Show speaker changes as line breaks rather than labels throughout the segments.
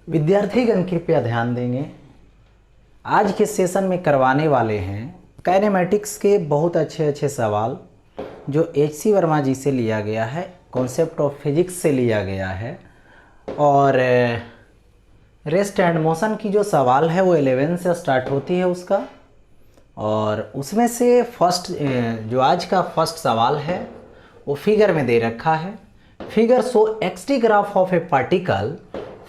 विद्यार्थीगण कृपया ध्यान देंगे। आज के सेशन में करवाने वाले हैं काइनेमैटिक्स के बहुत अच्छे अच्छे सवाल जो एच.सी. वर्मा जी से लिया गया है, कॉन्सेप्ट ऑफ फिजिक्स से लिया गया है। और रेस्ट एंड मोशन की जो सवाल है वो 11 से स्टार्ट होती है उसका। और उसमें से फर्स्ट जो आज का फर्स्ट सवाल है वो फिगर में दे रखा है। Figure show x-T graph of A particle,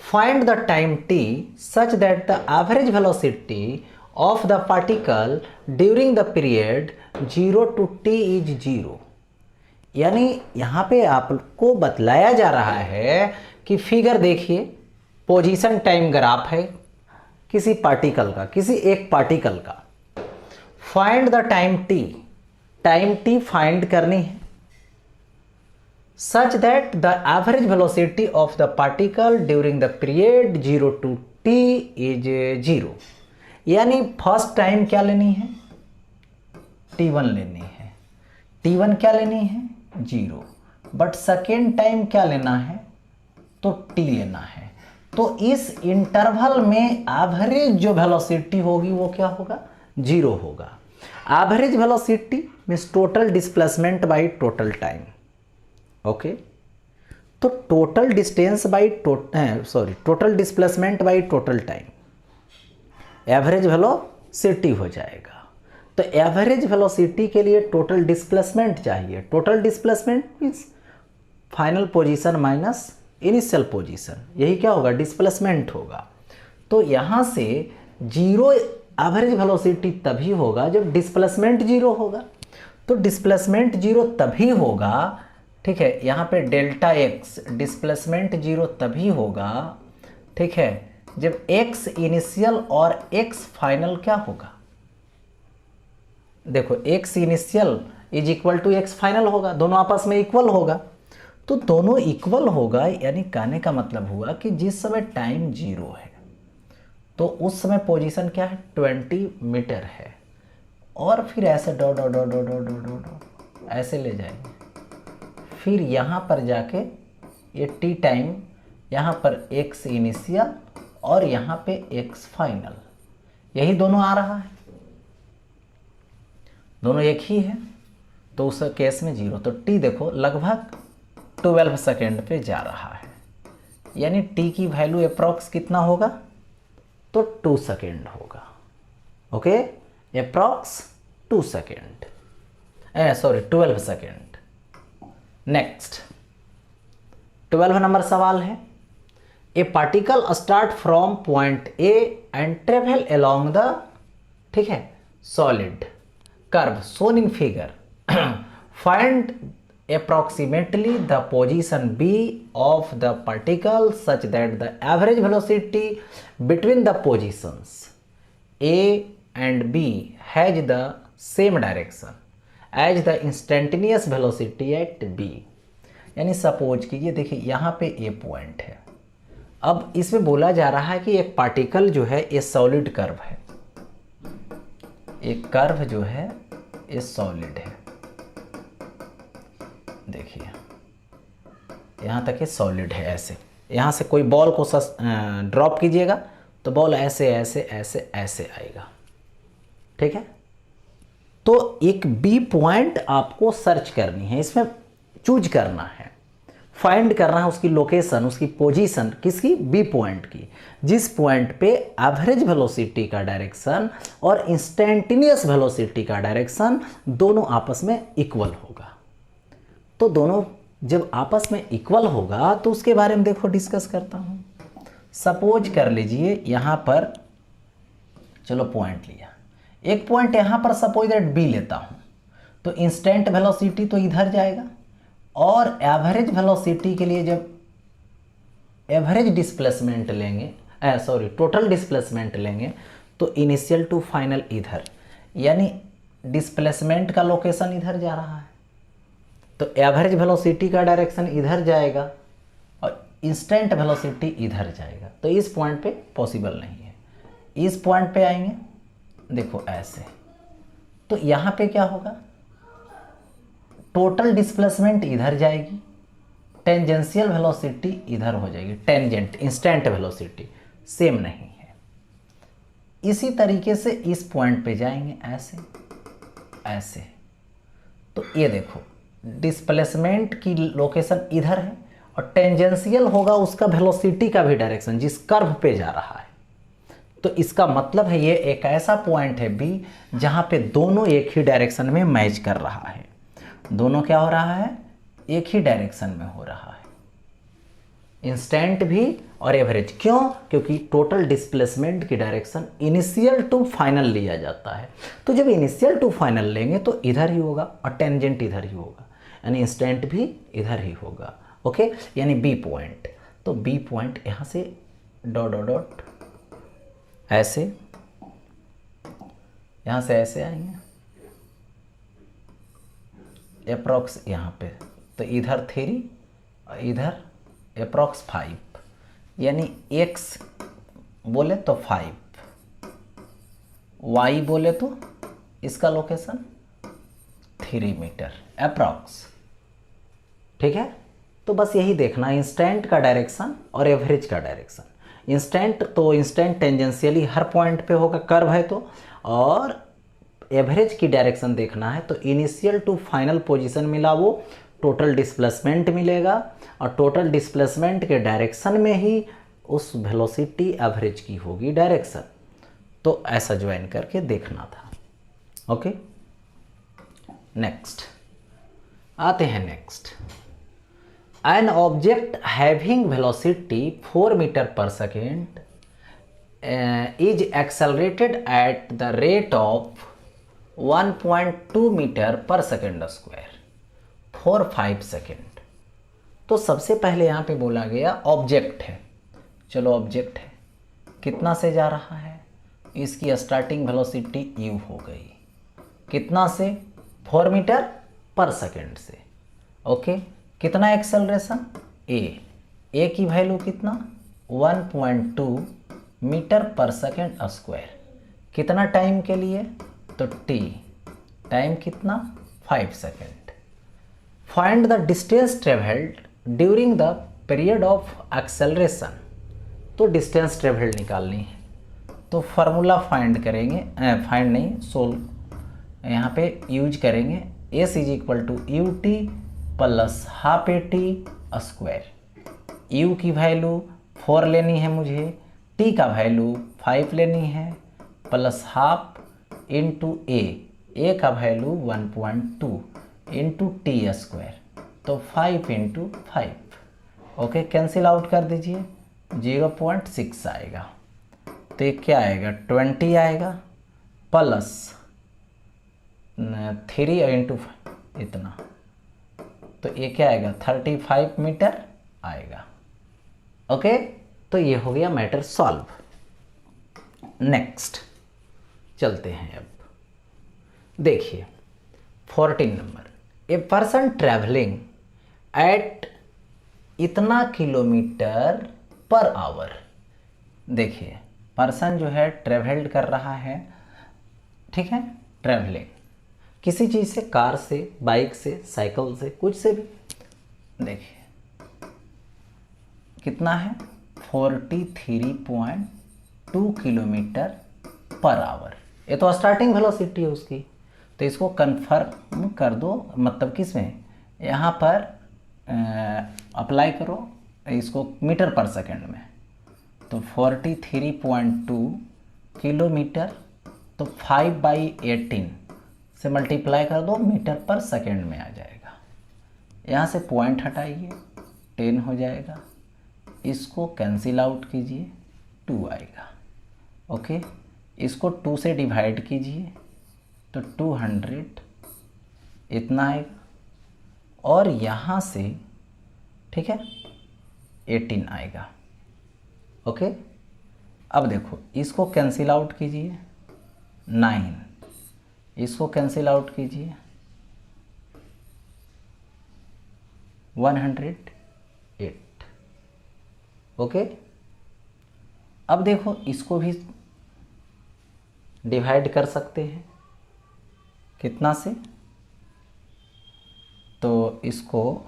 find the time t such that the average velocity of the particle during the period 0 to t is 0। यानी यहाँ पे आपको बतलाया जा रहा है कि फिगर देखिए, पोजीशन टाइम ग्राफ है किसी पार्टिकल का, किसी एक पार्टिकल का। Find the time T find करनी है such that the average velocity of the particle during the period 0 to t is 0। यानी फर्स्ट टाइम क्या लेनी है, t1 लेनी है। t1 क्या लेनी है, 0। बट सेकेंड टाइम क्या लेना है, तो t लेना है। तो इस इंटरवल में एवरेज जो वेलोसिटी होगी वो क्या होगा, 0 होगा। Average velocity means total displacement by total time. Okay तो total distance by total displacement by total time, average velocity हो जाएगा। तो एवरेज वेलोसिटी के लिए टोटल डिस्प्लेसमेंट चाहिए। Total displacement means final position minus initial position, यही क्या होगा, डिस्प्लेसमेंट होगा। तो यहाँ से 0 एवरेज वेलोसिटी तभी होगा जब डिस्प्लेसमेंट 0 होगा। तो डिस्प्लेसमेंट 0 तभी होगा, ठीक है। यहाँ पे डेल्टा एक्स डिस्प्लेसमेंट 0 तभी होगा, ठीक है, जब x इनिशियल और x फाइनल क्या होगा। देखो x initial is equal to x final होगा, दोनों आपस में इक्वल होगा। तो दोनों इक्वल होगा, यानी कहने का मतलब हुआ कि जिस समय टाइम 0 है तो उस समय पोजीशन क्या है, 20 मीटर है। और फिर ऐसे डॉ डॉ डॉ डॉ डॉ डॉ डॉ ऐसे ले जाएंगे। फिर यहाँ पर जाके ये टी टाइम, यहाँ पर x इनिशियल और यहाँ पे x फाइनल, यही दोनों आ रहा है, दोनों एक ही है। तो उस केस में 0। तो t देखो लगभग 12 सेकेंड पे जा रहा है, यानी t की वैल्यू अप्रॉक्स कितना होगा, तो 2 सेकेंड होगा। Okay, approx 2 second, 12 second. Next 12 number सवाल है, a particle start from point A and travel along the, ठीक है, solid curve shown in figure. Find approximately the position B of the particle such that the average velocity between the positions A and B has the same direction as the instantaneous velocity at B. यानी suppose कीजिए, देखिए यहाँ पे ए point है। अब इसमें बोला जा रहा है कि एक पार्टिकल जो है ये सॉलिड कर्व है, एक कर्व जो है ये सॉलिड है। देखिए यहाँ तक ये सॉलिड है। ऐसे यहाँ से कोई बॉल को ड्रॉप कीजिएगा तो बॉल ऐसे ऐसे ऐसे ऐसे आएगा, ठीक है। तो एक बी पॉइंट आपको सर्च करनी है, इसमें चूज करना है, फाइंड करना है उसकी लोकेशन, उसकी पोजीशन किसकी, बी पॉइंट की, जिस पॉइंट पे एवरेज वेलोसिटी का डायरेक्शन और इंस्टेंटेनियस वेलोसिटी का डायरेक्शन दोनों आपस में इक्वल होगा। तो दोनों जब आपस में इक्वल होगा तो उसके बारे में देखो डिस्कस करता हूँ। सपोज कर लीजिए यहाँ पर, चलो पॉइंट लिया, एक पॉइंट यहाँ पर सपोज दैट बी लेता हूँ, तो इंस्टेंट वेलोसिटी तो इधर जाएगा, और एवरेज वेलोसिटी के लिए जब एवरेज डिस्प्लेसमेंट लेंगे, टोटल डिस्प्लेसमेंट लेंगे, तो इनिशियल टू फाइनल इधर, यानी डिस्प्लेसमेंट का लोकेशन इधर जा रहा है, तो एवरेज वेलोसिटी का डायरेक्शन इधर जाएगा और इंस्टेंट वेलोसिटी इधर जाएगा। तो इस पॉइंट पे पॉसिबल नहीं है। इस पॉइंट पे आएंगे, देखो ऐसे, तो यहाँ पे क्या होगा, टोटल डिस्प्लेसमेंट इधर जाएगी, टेंजेंशियल वेलोसिटी इधर हो जाएगी, टेंजेंट इंस्टेंट वेलोसिटी, सेम नहीं है। इसी तरीके से इस पॉइंट पे जाएंगे ऐसे ऐसे, तो ये देखो डिस्प्लेसमेंट की लोकेशन इधर है और टेंजेंशियल होगा उसका वेलोसिटी का भी डायरेक्शन जिस कर्व पे जा रहा है। तो इसका मतलब है ये एक ऐसा पॉइंट है बी जहां पे दोनों एक ही डायरेक्शन में मैच कर रहा है। दोनों क्या हो रहा है, एक ही डायरेक्शन में हो रहा है, इंस्टेंट भी और एवरेज। क्यों? क्योंकि टोटल डिस्प्लेसमेंट की डायरेक्शन इनिशियल टू फाइनल लिया जाता है। तो जब इनिशियल टू फाइनल लेंगे तो इधर ही होगा और टेंजेंट इधर ही होगा, यानी इंस्टेंट भी इधर ही होगा। ओके, यानी बी पॉइंट। तो बी पॉइंट यहाँ से डॉट डॉट डॉट ऐसे, यहाँ से ऐसे आएंगे अप्रॉक्स यहाँ पे, तो इधर 3 और इधर अप्रॉक्स 5, यानी x बोले तो 5, y बोले तो इसका लोकेशन 3 मीटर अप्रॉक्स। ठीक है, तो बस यही देखना इंस्टेंट का डायरेक्शन और एवरेज का डायरेक्शन। इंस्टेंट तो इंस्टेंट टेंजेंशियली हर पॉइंट पे होगा, कर्व है तो, और एवरेज की डायरेक्शन देखना है तो इनिशियल टू फाइनल पोजीशन मिला वो टोटल डिस्प्लेसमेंट मिलेगा और टोटल डिस्प्लेसमेंट के डायरेक्शन में ही उस वेलोसिटी एवरेज की होगी डायरेक्शन। तो ऐसा ज्वाइन करके देखना था। ओके, नेक्स्ट आते हैं। Next, an object having velocity 4 metre per second is accelerated at the rate of 1.2 metre per second square for 5 second. तो सबसे पहले यहाँ पे बोला गया ऑब्जेक्ट है। चलो ऑब्जेक्ट है, कितना से जा रहा है, इसकी स्टार्टिंग वेलोसिटी u हो गई, कितना से, 4 मीटर पर सेकेंड से। ओके, कितना एक्सेलरेशन, a की वैल्यू कितना, 1.2 मीटर पर सेकेंड स्क्वायर, कितना टाइम के लिए, तो t टाइम कितना, 5 second. Find the distance travelled during the period of acceleration. तो डिस्टेंस ट्रेवल्ड निकालनी है, तो फार्मूला फाइंड करेंगे, फाइंड नहीं सोल्व यहाँ पे यूज करेंगे, s is equal to u t plus half a t square. u की वैल्यू 4 लेनी है मुझे, t का वैल्यू 5 लेनी है, प्लस हाफ इंटू a का वैल्यू 1.2 इंटू टी स्क्वायर, तो 5 इंटू 5। ओके, कैंसिल आउट कर दीजिए, 0.6 आएगा। तो ये क्या आएगा, 20 आएगा, प्लस 3 इंटू इतना, तो ये क्या आएगा, 35 मीटर आएगा। ओके, तो ये हो गया मैटर सॉल्व। नेक्स्ट चलते हैं। अब देखिए 14 number, a person travelling eight इतना किलोमीटर पर आवर। देखिए पर्सन जो है ट्रेवल्ड कर रहा है, ठीक है, ट्रैवलिंग किसी चीज़ से, कार से, बाइक से, साइकिल से, कुछ से भी। देखिए कितना है, 43.2 किलोमीटर पर आवर। ये तो स्टार्टिंग वेलोसिटी है उसकी, तो इसको कन्फर्म कर दो, मतलब किस में, यहाँ पर अप्लाई करो इसको मीटर पर सेकंड में। तो 43.2 किलोमीटर, तो 5/18 से मल्टीप्लाई कर दो, मीटर पर सेकंड में आ जाएगा। यहाँ से पॉइंट हटाइए, 10 हो जाएगा, इसको कैंसिल आउट कीजिए, 2 आएगा। ओके, इसको 2 से डिवाइड कीजिए तो 200 इतना आएगा, और यहाँ से, ठीक है, 18 आएगा। ओके, अब देखो इसको कैंसिल आउट कीजिए, 9, इसको कैंसिल आउट कीजिए, 108। ओके, अब देखो इसको भी डिवाइड कर सकते हैं, कितना से, तो इसको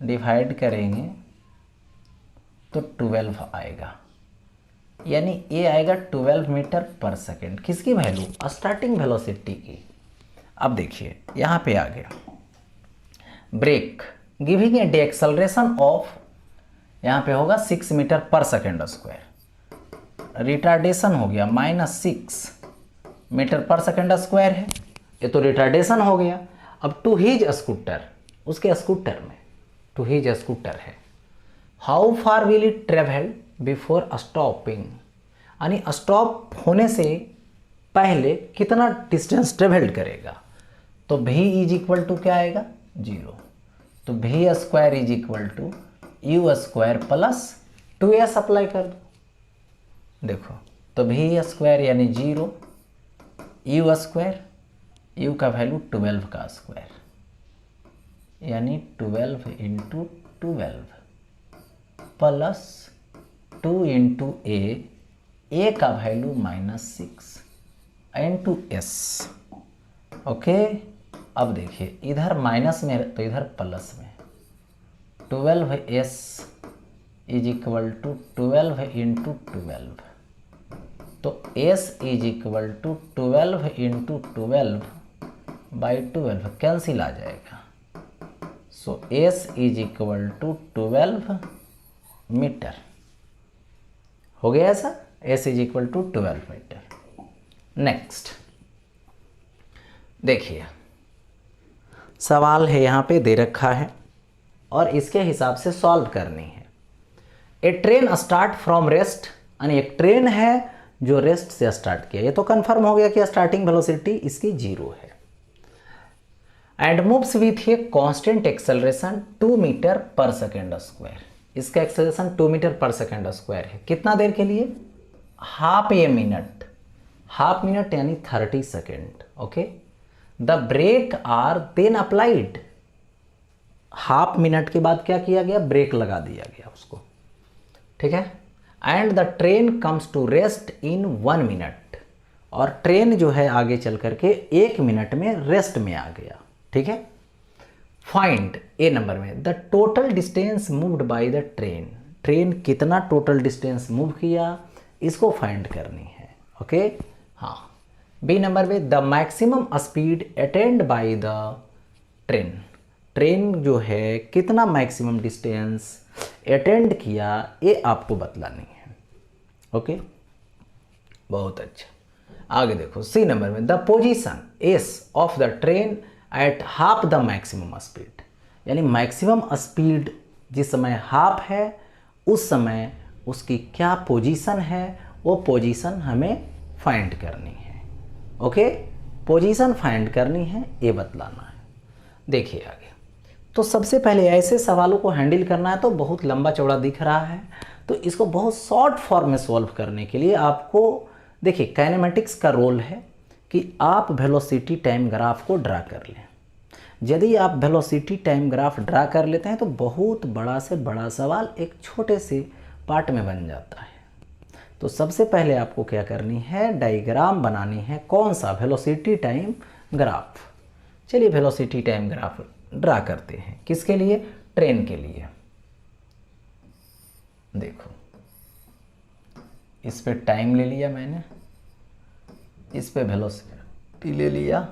डिवाइड करेंगे तो 12 आएगा। यानी ये आएगा 12 मीटर पर सेकेंड। किसकी वैल्यू? स्टार्टिंग वेलोसिटी की। अब देखिए यहाँ पे आ गया brake giving a acceleration of, यहाँ पे होगा 6 metre per second square. Retardation हो गया -6 मीटर पर सेकेंड स्क्वायर है, ये तो रिटार्डेशन हो गया। अब टू हीज स्कूटर, उसके स्कूटर में टू हीज स्कूटर है, how far will it travel before stopping, यानी स्टॉप होने से पहले कितना डिस्टेंस ट्रेवल्ड करेगा। तो v इज इक्वल टू क्या आएगा? 0। तो v square is equal to u square plus 2s apply कर दो। देखो तो v स्क्वायर यानी 0, यू स्क्वायर, यू का वैल्यू 12 का स्क्वायर यानी 12 इंटू 12 प्लस 2 इंटू ए का वैल्यू -6 इंटू एस। ओके, अब देखिए इधर माइनस में तो इधर प्लस में, 12s is equal to 12 into 12, तो s is equal to 12 into 12 by 12 cancel आ जाएगा। So s is equal to 12 metre हो गया ऐसा, s is equal to 12 metre. Next देखिए सवाल है यहाँ पे दे रखा है और इसके हिसाब से सॉल्व करनी है। ए ट्रेन स्टार्ट फ्रॉम रेस्ट, यानी एक ट्रेन है जो रेस्ट से स्टार्ट किया, ये तो कंफर्म हो गया कि स्टार्टिंग वेलोसिटी इसकी 0 है। And moves with a constant acceleration 2 metre per second square, इसका acceleration 2 metre per second square है। कितना देर के लिए? Half a minute, half minute यानी 30 second. Okay, the brake are then applied, half minute के बाद क्या किया गया? ब्रेक लगा दिया गया उसको, ठीक है। And the train comes to rest in 1 minute, और ट्रेन जो है आगे चल करके 1 मिनट में रेस्ट में आ गया, ठीक है। फाइंड ए नंबर में the total distance moved by the train, train कितना टोटल डिस्टेंस मूव किया इसको फाइंड करनी है। ओके हाँ। बी नंबर में the maximum speed attend by the train, train जो है कितना मैक्सिमम डिस्टेंस अटेंड किया ये आपको बतलानी है। ओके बहुत अच्छा। आगे देखो सी नंबर में the position S of the train at half the maximum speed, यानी मैक्सिमम स्पीड जिस समय हाफ है उस समय उसकी क्या पोजीशन है, वो पोजीशन हमें फाइंड करनी है। ओके पोजीशन फाइंड करनी है, ये बतलाना है। देखिए आगे, तो सबसे पहले ऐसे सवालों को हैंडल करना है तो बहुत लंबा चौड़ा दिख रहा है, तो इसको बहुत शॉर्ट फॉर्म में सॉल्व करने के लिए आपको देखिए काइनेमेटिक्स का रोल है कि आप वेलोसिटी टाइम ग्राफ को ड्रा कर लें। यदि आप वेलोसिटी टाइम ग्राफ ड्रा कर लेते हैं तो बहुत बड़ा से बड़ा सवाल एक छोटे से पार्ट में बन जाता है। तो सबसे पहले आपको क्या करनी है? डायग्राम बनानी है। कौन सा? Velocity time graph. चलिए वेलोसिटी टाइम ग्राफ ड्रा करते हैं। किसके लिए? ट्रेन के लिए। देखो इस पे टाइम ले लिया मैंने, इस पे वेलोसिटी ले लिया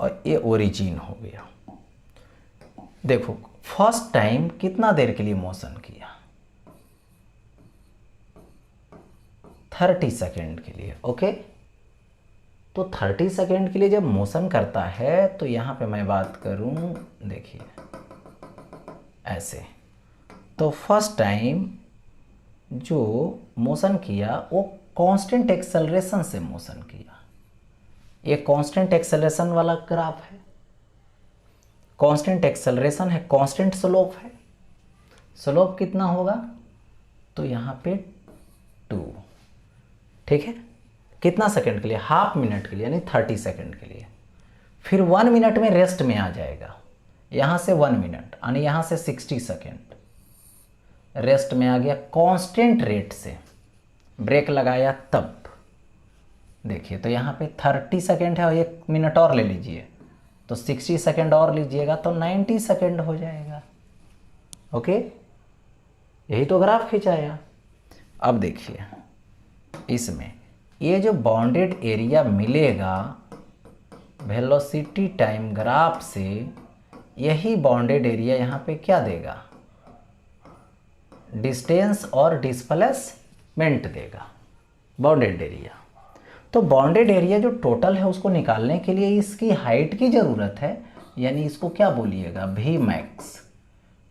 और ये ओरिजिन हो गया। देखो फर्स्ट टाइम कितना देर के लिए मोशन किया? 30 सेकेंड के लिए। ओके तो 30 सेकेंड के लिए जब मोशन करता है तो यहाँ पे मैं बात करूँ, देखिए ऐसे, तो फर्स्ट टाइम जो मोशन किया वो कांस्टेंट एक्सेलरेशन से मोशन किया। ये कांस्टेंट एक्सेलरेशन वाला ग्राफ है, कांस्टेंट एक्सेलरेशन है, कांस्टेंट स्लोप है। स्लोप कितना होगा? तो यहाँ पे 2, ठीक है। कितना सेकंड के लिए? हाफ मिनट के लिए, यानी 30 सेकंड के लिए। फिर 1 मिनट में रेस्ट में आ जाएगा, यहाँ से 1 मिनट यानी यहाँ से 60 सेकंड रेस्ट में आ गया कांस्टेंट रेट से। ब्रेक लगाया तब देखिए, तो यहाँ पे 30 सेकंड है और 1 मिनट और ले लीजिए तो 60 सेकंड और लीजिएगा तो 90 सेकंड हो जाएगा। ओके यही तो ग्राफ खिंचाया। अब देखिए इसमें ये जो बाउंडेड एरिया मिलेगा वेलोसिटी टाइम ग्राफ से, यही बाउंडेड एरिया यहाँ पे क्या देगा, डिस्टेंस और डिस्प्लेसमेंट देगा बाउंडेड एरिया। तो बाउंडेड एरिया जो टोटल है उसको निकालने के लिए इसकी हाइट की ज़रूरत है, यानी इसको क्या बोलिएगा, वी मैक्स।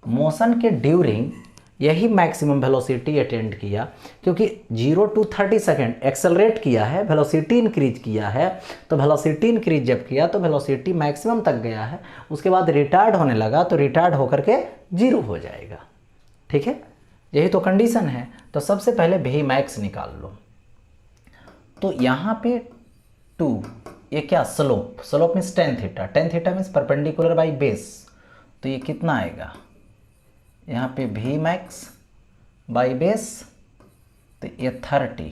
मोशन के ड्यूरिंग यही मैक्सिमम वेलोसिटी अटेंड किया, क्योंकि 0 to 30 सेकेंड एक्सेलरेट किया है, वेलोसिटी इंक्रीज किया है, तो वेलोसिटी इंक्रीज जब किया तो वेलोसिटी मैक्सिमम तक गया है, उसके बाद रिटार्ड होने लगा तो रिटार्ड होकर के 0 हो जाएगा। ठीक है, यही तो कंडीशन है। तो सबसे पहले वी मैक्स निकाल लो। तो यहाँ पे 2, ये क्या, slope, slope means tan theta, tan theta means perpendicular by base, तो ये कितना आएगा यहाँ पे वी मैक्स बाई बेस, तो ये 30,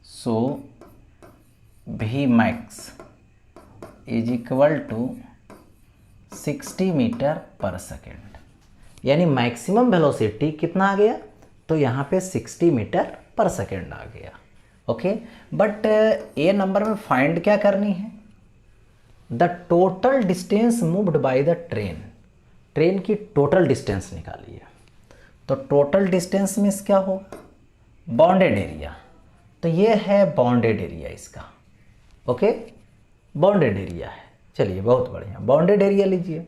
so v max is equal to 60 metre per second, यानी मैक्सिमम वेलोसिटी कितना आ गया, तो यहाँ पे 60 मीटर पर सेकेंड आ गया। ओके, बट ये नंबर में फाइंड क्या करनी है, the total distance moved by the train, train की टोटल डिस्टेंस निकालिए। तो टोटल डिस्टेंस मीन्स क्या होगा, बाउंडेड एरिया, तो ये है बाउंडेड एरिया इसका। ओके, बाउंडेड एरिया है, चलिए बहुत बढ़िया, बाउंडेड एरिया लीजिए।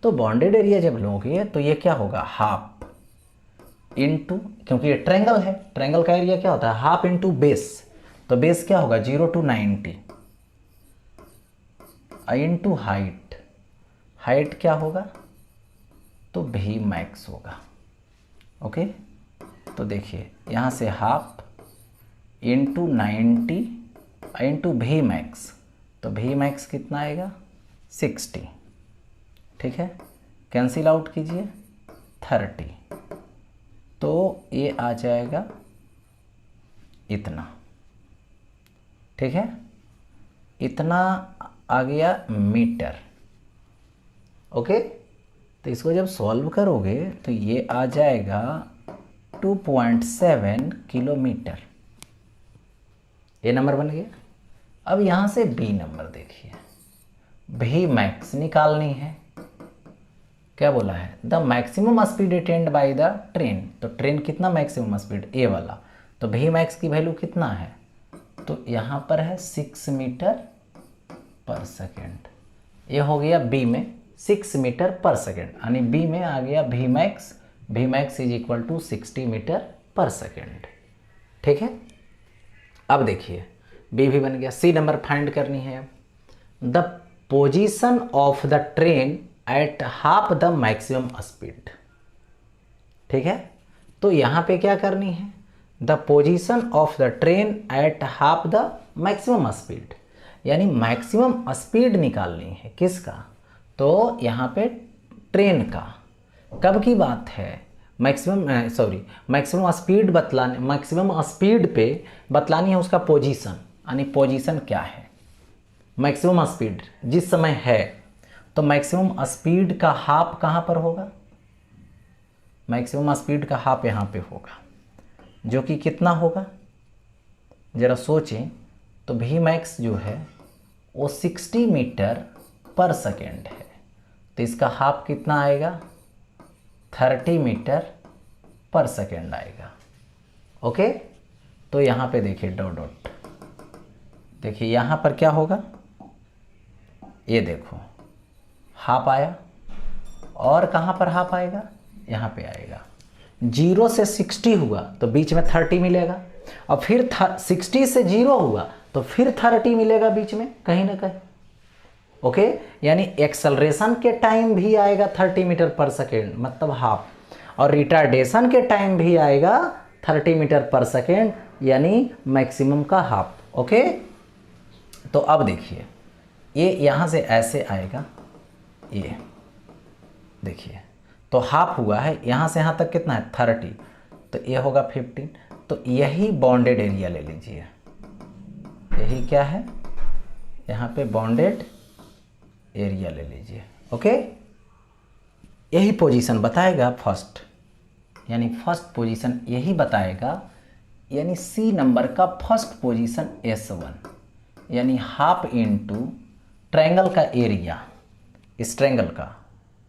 तो बाउंडेड एरिया जब लोगे तो ये क्या होगा, हाफ इंटू, क्योंकि ये ट्रायंगल है, ट्रायंगल का एरिया क्या होता है, हाफ इंटू बेस, तो बेस क्या होगा 0 to 90 इंटू हाइट, हाइट क्या होगा, तो वी मैक्स होगा। ओके, तो देखिए यहाँ से half into 90 into v max, तो वी मैक्स कितना आएगा 60। ठीक है, कैंसिल आउट कीजिए 30, तो ये आ जाएगा इतना। ठीक है, इतना आ गया मीटर। ओके, तो इसको जब सॉल्व करोगे तो ये आ जाएगा 2.7 किलोमीटर, ये नंबर बन गया। अब यहाँ से बी नंबर देखिए, वी मैक्स निकालनी है, क्या बोला है, the maximum speed attend by the train, तो ट्रेन कितना मैक्सिमम स्पीड, ए वाला, तो वी मैक्स की वैल्यू कितना है, तो यहाँ पर है 6 मीटर पर सेकेंड, ये हो गया बी में 6 मीटर पर सेकेंड, यानी बी में आ गया v max is equal to 60 metre per second. ठीक है, अब देखिए बी भी बन गया। सी नंबर फाइंड करनी है, the position of the train at half the maximum speed. ठीक है, तो यहाँ पे क्या करनी है, the position of the train at half the maximum speed, यानी मैक्सिमम स्पीड निकालनी है किसका, तो यहाँ पे ट्रेन का। कब की बात है, मैक्सिमम स्पीड बतलाने, मैक्सिमम स्पीड पे बतलानी है उसका पोजीशन, यानी पोजीशन क्या है, मैक्सिमम स्पीड जिस समय है, तो मैक्सिमम स्पीड का हाफ कहाँ पर होगा, मैक्सिमम स्पीड का हाफ यहाँ पे होगा, जो कि कितना होगा, ज़रा सोचें। तो वी मैक्स जो है वो 60 मीटर पर सेकेंड है, तो इसका हाफ कितना आएगा, 30 मीटर पर सेकेंड आएगा। ओके, तो यहाँ पे देखिए डॉट डॉट, देखिए यहाँ पर क्या होगा, ये देखो हाफ आया, और कहाँ पर हाफ आएगा, यहाँ पे आएगा। 0 से 60 हुआ तो बीच में 30 मिलेगा, और फिर 60 से 0 हुआ तो फिर 30 मिलेगा बीच में कहीं ना कहीं। ओके, यानी एक्सेलरेशन के टाइम भी आएगा 30 मीटर पर सेकेंड, मतलब हाफ, और रिटार्डेशन के टाइम भी आएगा 30 मीटर पर सेकेंड, यानी मैक्सिमम का हाफ। ओके, तो अब देखिए ये यहाँ से ऐसे आएगा, ये देखिए तो हाफ हुआ है, यहाँ से यहाँ तक कितना है 30, तो ये होगा 15, तो यही बॉन्डेड एरिया ले लीजिए, यही क्या है यहाँ पे बॉन्डेड एरिया ले लीजिए। ओके, यही पोजीशन बताएगा फर्स्ट, यानी फर्स्ट पोजीशन यही बताएगा यानी सी नंबर का फर्स्ट पोजीशन S1, यानी हाफ इंटू ट्रायंगल का एरिया, इस ट्रायंगल का,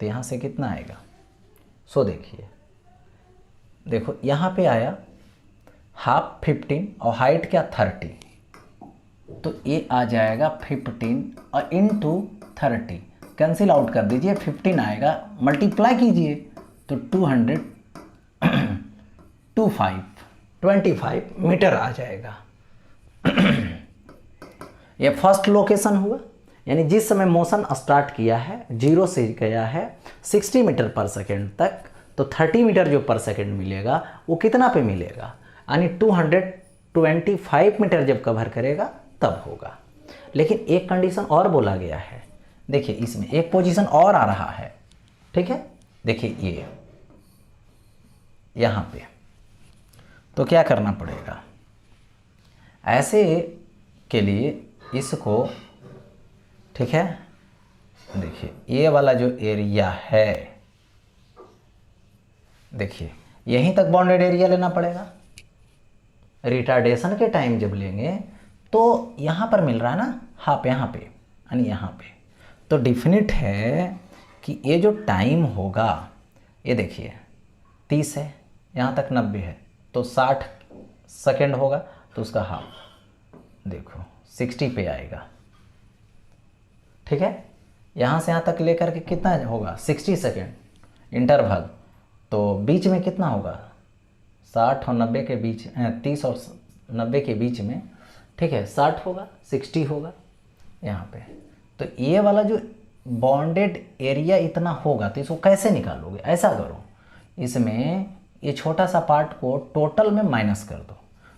तो यहाँ से कितना आएगा। सो देखिए, देखो यहाँ पे आया हाफ 15 और हाइट क्या 30, तो ये आ जाएगा 15 और इंटू 30, कैंसिल आउट कर दीजिए, 15 आएगा, मल्टीप्लाई कीजिए तो 25 मीटर आ जाएगा। ये फर्स्ट लोकेशन हुआ, यानी जिस समय मोशन स्टार्ट किया है 0 से गया है 60 मीटर पर सेकेंड तक, तो 30 मीटर जो पर सेकेंड मिलेगा वो कितना पे मिलेगा, यानी 225 मीटर जब कवर करेगा तब होगा। लेकिन एक कंडीशन और बोला गया है, देखिए इसमें एक पोजीशन और आ रहा है, ठीक है, देखिए ये यहाँ पे, तो क्या करना पड़ेगा, ऐसे के लिए इसको, ठीक है, देखिए ये वाला जो एरिया है, देखिए यहीं तक बाउंडेड एरिया लेना पड़ेगा। रिटार्डेशन के टाइम जब लेंगे तो यहाँ पर मिल रहा है ना हाफ, यहाँ पे यानी यहाँ पे, तो डिफिनिट है कि ये जो टाइम होगा, ये देखिए 30 है, यहाँ तक 90 है, तो 60 सेकेंड होगा, तो उसका हाफ देखो 60 पे आएगा, ठीक है। यहाँ से यहाँ तक लेकर के कितना होगा 60 सेकेंड इंटरवल, तो बीच में कितना होगा 60 और 90 के बीच, 30 और 90 के बीच में, ठीक है, 60 होगा, 60 होगा यहाँ पे। तो ये वाला जो बॉन्डेड एरिया इतना होगा, तो इसको कैसे निकालोगे, ऐसा करो, इसमें ये छोटा सा पार्ट को टोटल में माइनस कर दो,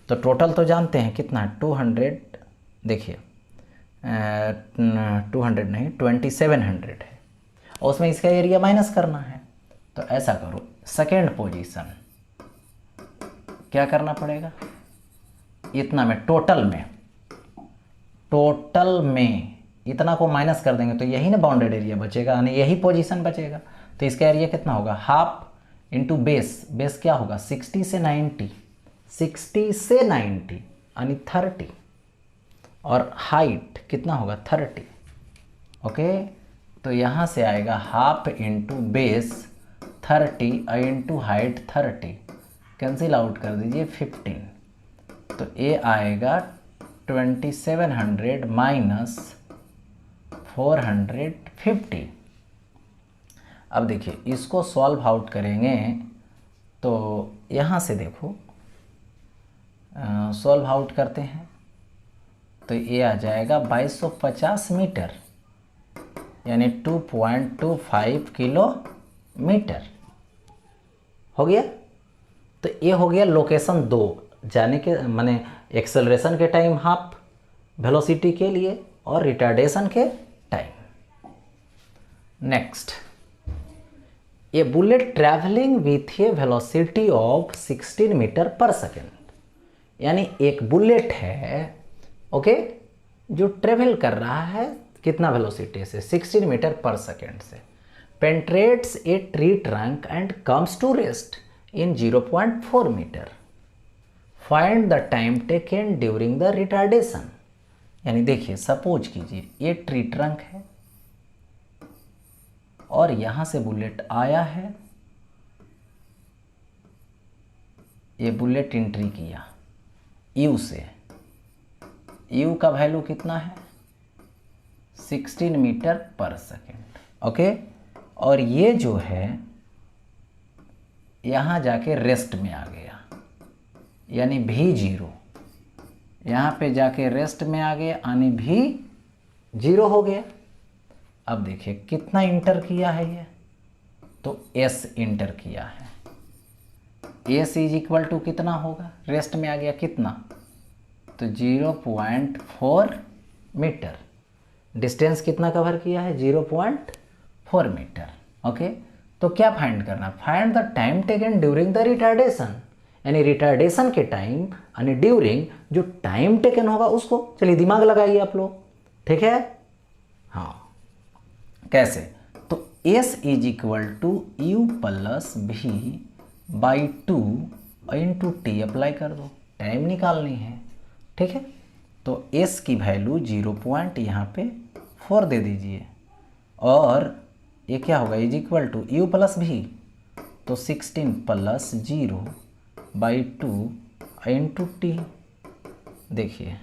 तो टोटल तो जानते हैं कितना है 200, देखिए 200 नहीं 2700 है, और उसमें इसका एरिया माइनस करना है, तो ऐसा करो, सेकेंड पोजीशन क्या करना पड़ेगा, इतना में टोटल में इतना को माइनस कर देंगे तो यही ना बाउंडेड एरिया बचेगा, यानी यही पोजीशन बचेगा, तो इसका एरिया कितना होगा, हाफ इंटू बेस क्या होगा 60 से 90 यानी 30, और हाइट कितना होगा 30, ओके। तो यहाँ से आएगा half into base 30 into height 30, cancel out कर दीजिए 15, तो ये आएगा 2700 माइनस 450। अब देखिए इसको सॉल्व आउट करेंगे तो यहाँ से देखो सॉल्व आउट करते हैं तो ये आ जाएगा 2250 मीटर, यानी 2.25 किलोमीटर हो गया। तो ये हो गया लोकेशन 2, जाने के माने एक्सेलरेशन के टाइम हाफ, वेलोसिटी के लिए और रिटार्डेशन के time. Next, a bullet travelling with a velocity of 16 metre per second, यानी एक बुलेट है, ओके, जो ट्रेवल कर रहा है कितना वेलोसिटी से 16 मीटर पर सेकेंड से, penetrates a tree trunk and comes to rest in 0.4 metre, find the time taken during the retardation. यानी देखिए सपोज कीजिए ये ट्री ट्रंक है और यहाँ से बुलेट आया है, ये बुलेट एंट्री किया यू से, यू का वैल्यू कितना है 16 मीटर पर सेकेंड, ओके। और ये जो है यहाँ जाके रेस्ट में आ गया, यानी V0, यहाँ पे जाके रेस्ट में आ गया यानी V0 हो गया। अब देखिए कितना इंटर किया है ये, तो S इंटर किया है, S इज इक्वल टू कितना होगा, रेस्ट में आ गया कितना, तो 0.4 मीटर, डिस्टेंस कितना कवर किया है 0.4 मीटर, ओके। तो क्या फाइंड करना, find the time taken during the retardation, यानी रिटार्डेशन के टाइम यानी ड्यूरिंग जो टाइम टेकन होगा उसको, चलिए दिमाग लगाइए आप लोग, ठीक है। हाँ कैसे, तो S is equal to U plus V by 2 into T apply कर दो, टाइम निकालनी है, ठीक है। तो s की वैल्यू 0 पॉइंट यहाँ पे 4 दे दीजिए, और ये क्या होगा, is equal to u plus v, तो 16 प्लस 0/2 इंटू टी। देखिए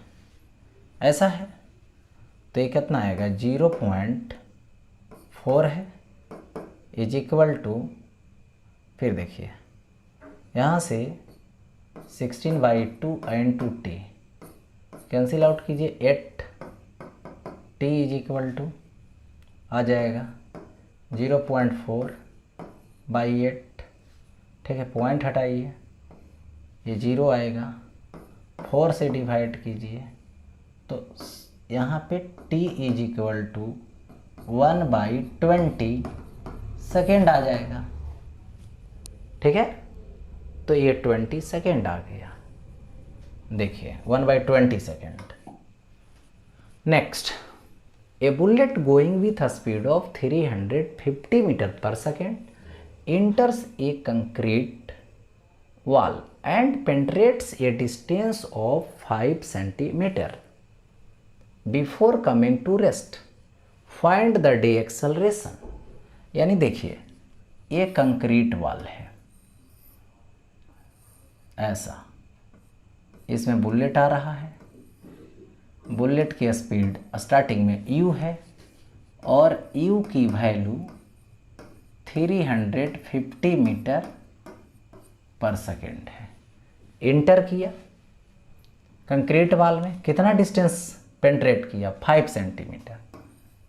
ऐसा है, तो ये कितना आएगा, 0.4 है, इज इक्वल टू, फिर देखिए यहाँ से 16/2 इंटू टी कैंसिल आउट कीजिए, 8 टी इज इक्वल टू आ जाएगा 0.4/8, ठीक है। पॉइंट हटाइए, ये 0 आएगा, 4 से डिवाइड कीजिए, तो यहाँ पे t is equal to 1/20 second आ जाएगा, ठीक है। तो ये 20 सेकेंड आ गया, देखिए 1/20 second. Next, a bullet going with a speed of 350 metre per second enters a concrete wall and penetrates a distance of 5 centimeter before coming to rest. Find the deceleration. यानी देखिए ये कंक्रीट वॉल है, ऐसा, इसमें bullet आ रहा है, bullet की speed starting में u है, और u की वैल्यू 350 मीटर पर सेकेंड है। इंटर किया कंक्रीट वॉल में, कितना डिस्टेंस पेंट्रेट किया, 5 सेंटीमीटर,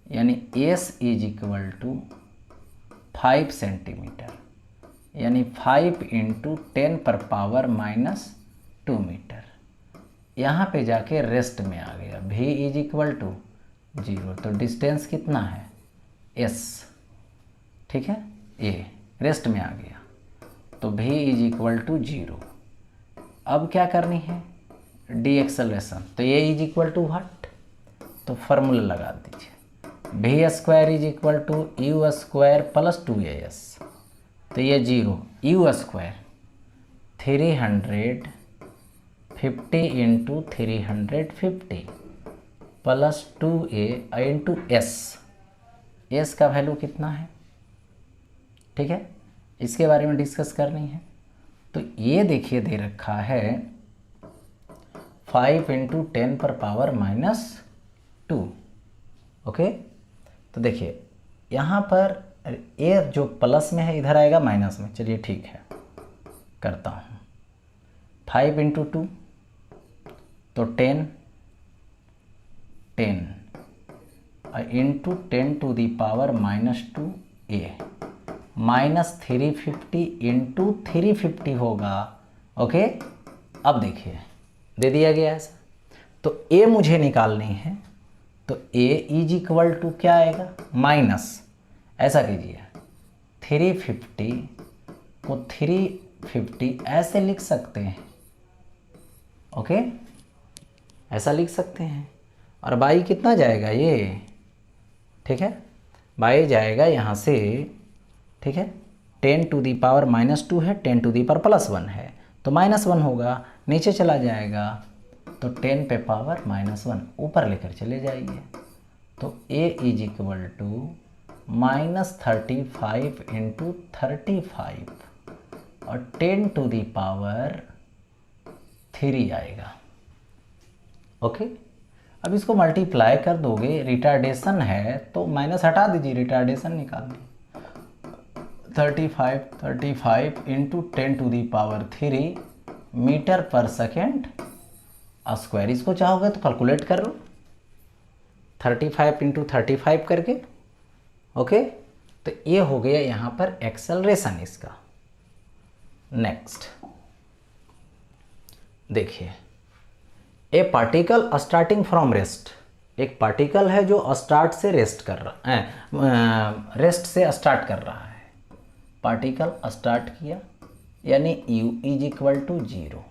यानी s is equal to 5 centimetre, यानी 5 इंटू 10 पर पावर -2 मीटर। यहाँ पे जाके रेस्ट में आ गया, v इज इक्वल टू 0, तो डिस्टेंस कितना है, s, ठीक है, ये रेस्ट में आ गया, तो v इज इक्वल टू 0। अब क्या करनी है, डी एक्सेलरेशन, तो ये इज इक्वल टू व्हाट, तो फार्मूला लगा दीजिए, v square is equal to u square plus 2as, तो ये 0, u square 350 into 350 plus 2a into s का वैल्यू कितना है, ठीक है, इसके बारे में डिस्कस करनी है। तो ये देखिए दे रखा है 5 इंटू 10 पर पावर -2, ओके। तो देखिए यहाँ पर ये जो प्लस में है इधर आएगा माइनस में, चलिए ठीक है, करता हूँ। 5 इंटू 2 तो 10 into 10 to the power -2a -350 into 350 होगा, ओके। अब देखिए दे दिया गया ऐसा, तो a मुझे निकालनी है, तो a इज इक्वल टू क्या आएगा, माइनस, ऐसा कीजिए 350 को 350 ऐसे लिख सकते हैं, ओके, ऐसा लिख सकते हैं। और बाई कितना जाएगा ये, ठीक है, बाई जाएगा यहाँ से, ठीक है, 10 टू दी पावर -2 है, 10 टू दी पावर +1 है, तो -1 होगा, नीचे चला जाएगा, तो 10 पे पावर -1 ऊपर लेकर चले जाइए, तो a is equal to -35 into 35 और 10 टू दी पावर 3 आएगा, ओके। अब इसको मल्टीप्लाई कर दोगे, रिटार्डेशन है तो माइनस हटा दीजिए, रिटार्डेशन निकाल दी, 35 into 10 to the power 3 metre per second square. इसको चाहोगे तो कैलकुलेट कर लो, 35 इंटू 35 करके, ओके। तो ये हो गया यहाँ पर एक्सेलरेशन इसका। नेक्स्ट देखिए, ए पार्टिकल स्टार्टिंग फ्रॉम रेस्ट, एक पार्टिकल है जो स्टार्ट से रेस्ट कर रहा है, रेस्ट से स्टार्ट कर रहा है, पार्टिकल स्टार्ट किया, यानी u is equal to 0,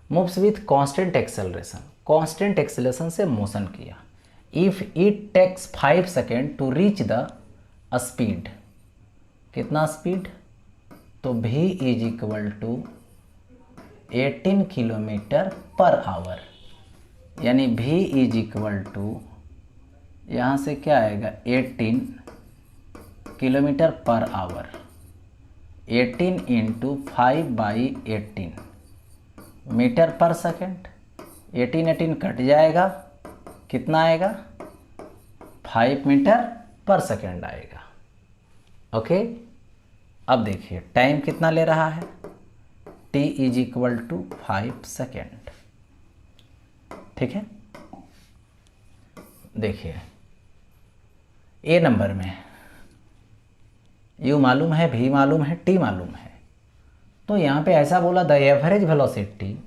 moves with constant acceleration, constant acceleration से मोशन किया, if it takes 5 second to reach the speed, कितना स्पीड, तो v is equal to 18 kilometre per hour, यानी v इज इक्वल टू, यहाँ से क्या आएगा 18 kilometre per hour, 18 into 5/18 metre per second. 18 cut जाएगा, कितना आएगा 5 मीटर पर सेकेंड आएगा। ओके, अब देखिए टाइम कितना ले रहा है, t is equal to 5 second. ठीक है, देखिए ए नंबर में u मालूम है, v मालूम है, t मालूम है, तो यहाँ पे ऐसा बोला the average velocity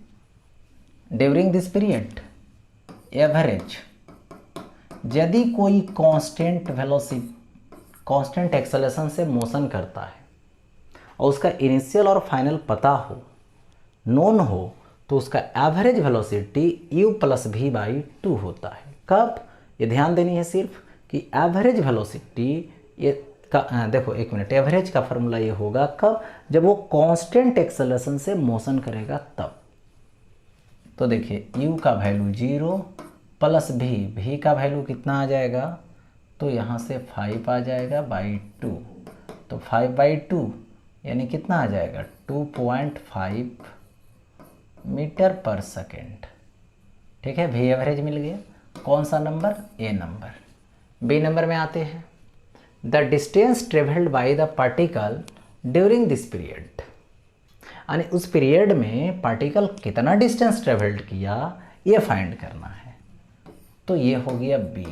during this period. Average, यदि कोई कांस्टेंट वेलोसिटी, कांस्टेंट एक्सेलरेशन से मोशन करता है और उसका इनिशियल और फाइनल पता हो, नोन हो, तो उसका average velocity u plus v/2 होता है। कब, ये ध्यान देनी है सिर्फ कि एवरेज वेलोसिटी, ये का देखो एक मिनट, एवरेज का फॉर्मूला ये होगा कब, जब वो कांस्टेंट एक्सेलरेशन से मोशन करेगा तब। तो देखिए u का वैल्यू 0 प्लस v का वैल्यू कितना आ जाएगा, तो यहाँ से 5 आ जाएगा बाई 2, तो 5/2 यानी कितना आ जाएगा 2.5 मीटर पर सेकेंड। ठीक है, v एवरेज मिल गया। कौन सा नंबर, ए नंबर। बी नंबर में आते हैं, the distance travelled by the particle during this period, यानी उस पीरियड में पार्टिकल कितना डिस्टेंस ट्रेवल्ड किया ये फाइंड करना है। तो ये हो गया B,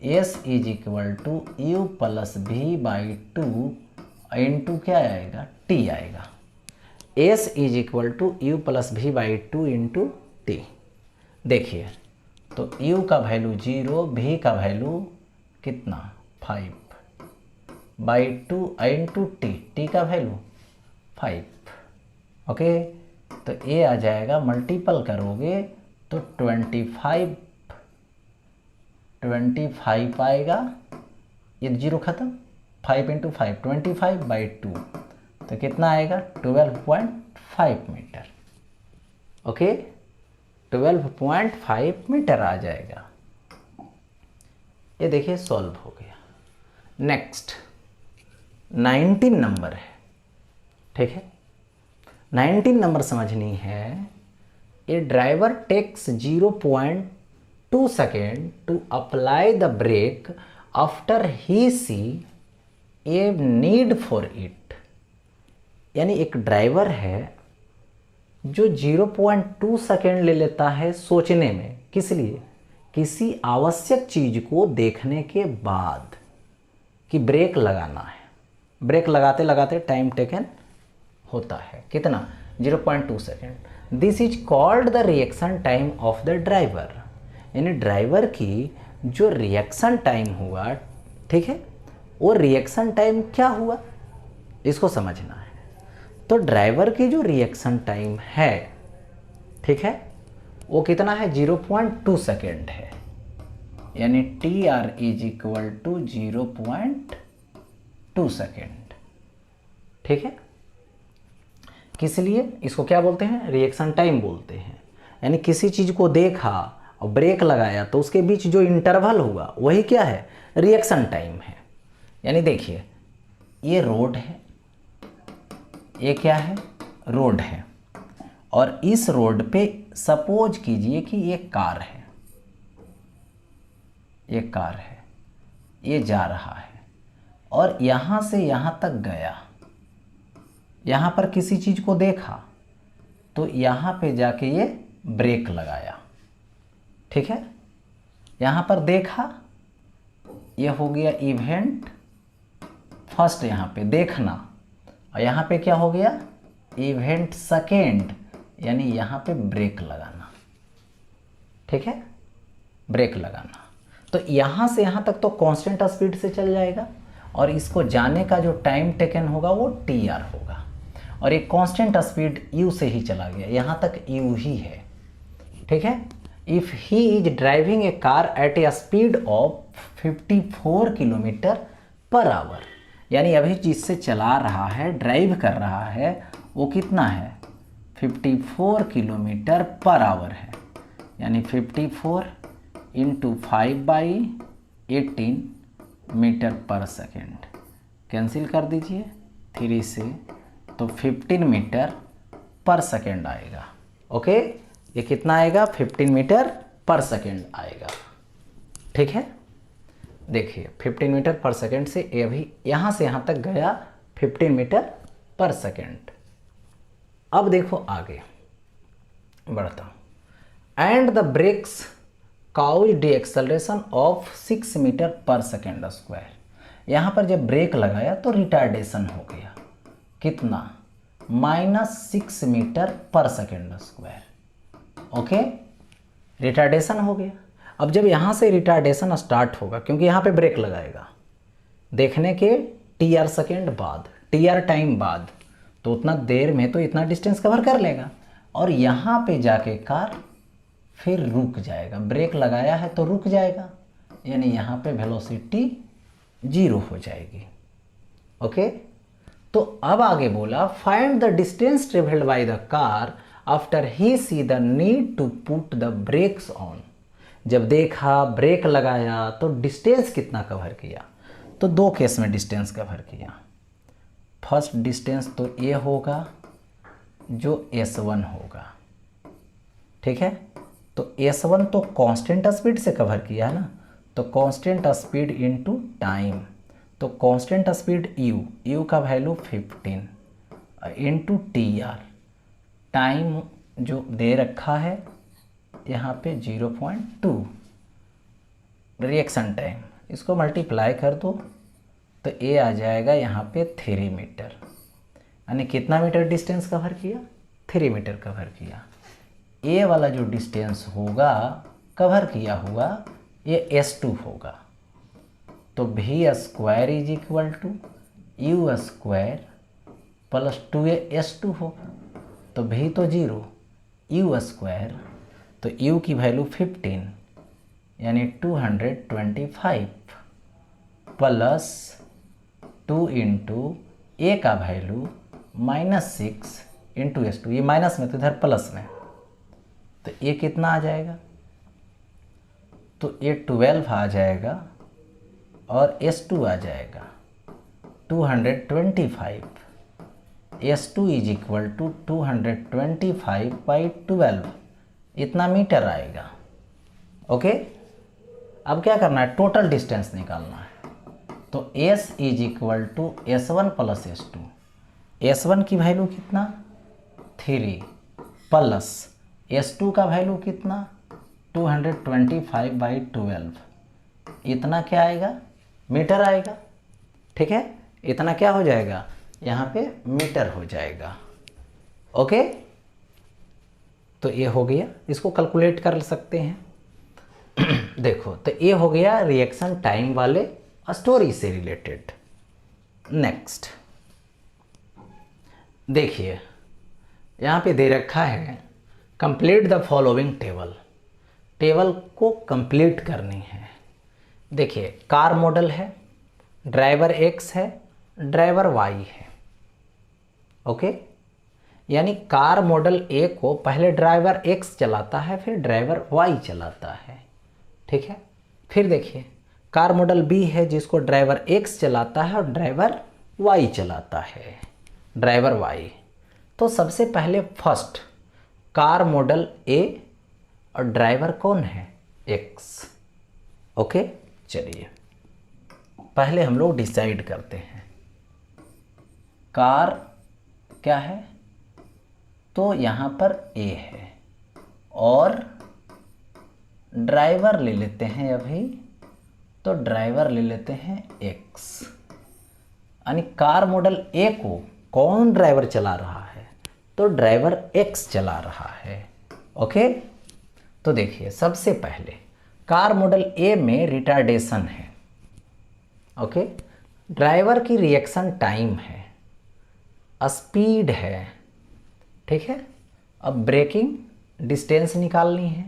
S is equal to u plus v/2 into क्या आएगा, टी आएगा। S is equal to u plus v/2 into T. देखिए तो u का वैल्यू 0, v का वैल्यू कितना 5/2 इंटू टी का वैल्यू 5। ओके, तो ये आ जाएगा, मल्टीपल करोगे तो 25 आएगा, ये 0 खत्म, 5 इंटू 5 25/2, तो कितना आएगा 12.5 मीटर। ओके, 12.5 मीटर आ जाएगा। ये देखिए सॉल्व हो गया। नेक्स्ट 19 नंबर है। ठीक है, 19 नंबर समझनी है। A driver takes 0.2 second to apply the brake after he see a need for it, यानी एक ड्राइवर है जो 0.2 सेकेंड ले लेता है सोचने में, किस लिए, किसी आवश्यक चीज को देखने के बाद कि ब्रेक लगाना है। ब्रेक लगाते लगाते टाइम टेकन होता है कितना, 0.2 second. This is called the reaction time of the driver, यानी ड्राइवर की जो रिएक्शन टाइम हुआ, ठीक है, वो रिएक्शन टाइम क्या हुआ इसको समझना है। तो ड्राइवर की जो रिएक्शन टाइम है, ठीक है, वो कितना है 0.2 सेकेंड है, यानी T R is equal to 0.2 second. ठीक है, किस लिए, इसको क्या बोलते हैं, रिएक्शन टाइम बोलते हैं। यानी किसी चीज़ को देखा और ब्रेक लगाया तो उसके बीच जो इंटरवल हुआ वही क्या है, रिएक्शन टाइम है। यानी देखिए ये रोड है, ये क्या है, रोड है, और इस रोड पे सपोज कीजिए कि ये कार है, ये कार है, ये जा रहा है और यहाँ से यहाँ तक गया। यहाँ पर किसी चीज़ को देखा तो यहाँ पे जाके ये ब्रेक लगाया। ठीक है, यहाँ पर देखा, ये हो गया इवेंट फर्स्ट, यहाँ पे देखना, और यहाँ पे क्या हो गया, इवेंट सेकेंड, यानी यहाँ पे ब्रेक लगाना। ठीक है, ब्रेक लगाना। तो यहाँ से यहाँ तक तो कांस्टेंट स्पीड से चल जाएगा और इसको जाने का जो टाइम टेकन होगा वो टी आर होगा, और एक कांस्टेंट स्पीड u से ही चला गया, यहाँ तक u ही है। ठीक है, if he is driving A car eight A speed of 54 kilometre per hour, यानी अभी जिससे चला रहा है, ड्राइव कर रहा है, वो कितना है 54 किलोमीटर पर आवर है, यानी 54 into 5/18 metre per second. Cancel कर दीजिए 3 से, तो 15 मीटर पर सेकेंड आएगा। ओके, ये कितना आएगा? 15 मीटर पर सेकेंड आएगा। ठीक है, देखिए 15 मीटर पर सेकेंड से ये अभी यहाँ से यहाँ तक गया 15 मीटर पर सेकेंड। अब देखो आगे बढ़ता हूँ। And the brakes cause deceleration of 6 metre per second square. यहाँ पर जब ब्रेक लगाया तो रिटार्डेशन हो गया कितना? -6 metre per second square. Okay, retardation हो गया। अब जब यहाँ से रिटार्डेशन स्टार्ट होगा, क्योंकि यहाँ पे ब्रेक लगाएगा देखने के TR सेकेंड बाद, TR टाइम बाद, तो उतना देर में तो इतना डिस्टेंस कवर कर लेगा, और यहाँ पे जाके कार फिर रुक जाएगा। ब्रेक लगाया है तो रुक जाएगा, यानी यहाँ पे वेलोसिटी 0 हो जाएगी। ओके, तो अब आगे बोला find the distance travelled by the car after he see the need to put the brakes on. जब देखा ब्रेक लगाया तो डिस्टेंस कितना कवर किया? तो 2 केस में डिस्टेंस कवर किया। फर्स्ट डिस्टेंस तो ये होगा जो S1 होगा, ठीक है। तो S1 तो कांस्टेंट स्पीड से कवर किया है ना, तो कांस्टेंट स्पीड इनटू टाइम, तो कांस्टेंट स्पीड u का वैल्यू 15 इनटू TR, टाइम जो दे रखा है यहाँ पे 0.2 रिएक्शन टाइम, इसको मल्टीप्लाई कर दो तो ये आ जाएगा यहाँ पे 3 मीटर, यानी कितना मीटर डिस्टेंस कवर किया? 3 मीटर कवर किया। ये वाला जो डिस्टेंस होगा कवर किया हुआ ये S2 होगा, तो V square is equal to U square plus 2S2 होगा, तो V तो 0, U स्क्वायर, तो U की वैल्यू 15 यानी 225 प्लस 2 इंटू A का वैल्यू -6 इंटू S2, ये माइनस में तो इधर प्लस में, तो ये कितना आ जाएगा? तो ये 12 आ जाएगा और S2 आ जाएगा 225। S2 इज इक्वल टू 225/12, इतना मीटर आएगा। ओके, अब क्या करना है? टोटल डिस्टेंस निकालना है, तो S is equal to S1 plus S2। S1 की वैल्यू कितना? 3 प्लस S2 का वैल्यू कितना? 225/12, इतना क्या आएगा? मीटर आएगा। ठीक है, इतना क्या हो जाएगा? यहाँ पे मीटर हो जाएगा। ओके, तो ये हो गया, इसको कैलकुलेट कर सकते हैं। देखो, तो ये हो गया रिएक्शन टाइम वाले स्टोरी से रिलेटेड। नेक्स्ट देखिए, यहाँ पे दे रखा है complete the following table. Table को कंप्लीट करनी है। देखिए, कार मॉडल है, ड्राइवर X है, ड्राइवर Y है। ओके, यानी कार मॉडल A को पहले ड्राइवर X चलाता है, फिर ड्राइवर Y चलाता है। ठीक है, फिर देखिए कार मॉडल B है जिसको ड्राइवर X चलाता है और ड्राइवर Y चलाता है, ड्राइवर Y। तो सबसे पहले फर्स्ट कार मॉडल A और ड्राइवर कौन है? X। ओके, चलिए पहले हम लोग डिसाइड करते हैं कार क्या है, तो यहाँ पर A है और ड्राइवर ले लेते हैं अभी, तो ड्राइवर ले लेते हैं X। यानी कार मॉडल A को कौन ड्राइवर चला रहा है? तो ड्राइवर X चला रहा है। ओके, तो देखिए सबसे पहले कार मॉडल A में रिटार्डेशन है। ओके, ड्राइवर की रिएक्शन टाइम है, स्पीड है। ठीक है, अब ब्रेकिंग डिस्टेंस निकालनी है,